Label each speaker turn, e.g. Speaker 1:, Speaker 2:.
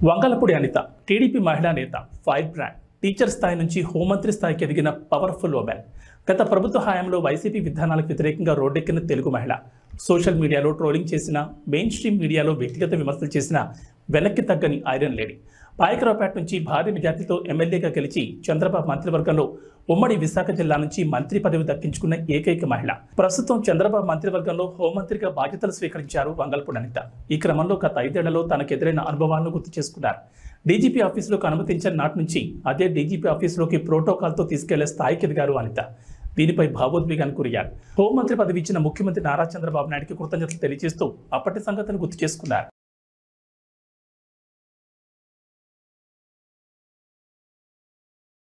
Speaker 1: Vangalapudi Anitha TDP మహిళా నేత, fire brand, teacher స్థాయి నుంచి హోంమంత్రి స్థాయికి ఎదిగిన పవర్ఫుల్ ఉమెన్. గత ప్రభుత్వ హయాంలో వైసీపీ విధానాలకు వ్యతిరేకంగా రోడ్డెక్కిన తెలుగు మహిళ. సోషల్ మీడియాలో ట్రోలింగ్ చేసిన, మెయిన్ స్ట్రీమ్ మీడియాలో వ్యక్తిగత విమర్శలు చేసిన వెనక్కి తగ్గని ఐరన్ లేడీ. పాయకరావుపేట నుంచి భారీ మెజార్టీతో ఎమ్మెల్యేగా గెలిచి చంద్రబాబు మంత్రివర్గంలో ఉమ్మడి విశాఖ జిల్లా నుంచి మంత్రి పదవి దక్కించుకున్న ఏకైక మహిళ. ప్రస్తుతం చంద్రబాబు మంత్రివర్గంలో హోంమంత్రిగా బాధ్యతలు స్వీకరించారు వంగలపూడి అనిత. ఈ క్రమంలో గత 5 ఏళ్లలో తనకెదురైన అనుభవాలను గుర్తు చేసుకున్నారు. డీజీపీ ఆఫీసులోకి అనుమతించిన నాటి నుంచి అదే డీజీపీ ఆఫీసులోకి ప్రోటోకాల్తో తీసుకెళ్లే స్థాయికి ఎదిగారు అనిత. దీనిపై భావోద్వేగానికి గురయ్యారు. హోంమంత్రి పదవి ఇచ్చిన ముఖ్యమంత్రి నారా చంద్రబాబు నాయుడికి కృతజ్ఞతలు తెలియజేస్తూ అప్పటి సంగతిని గుర్తు చేసుకున్నారు.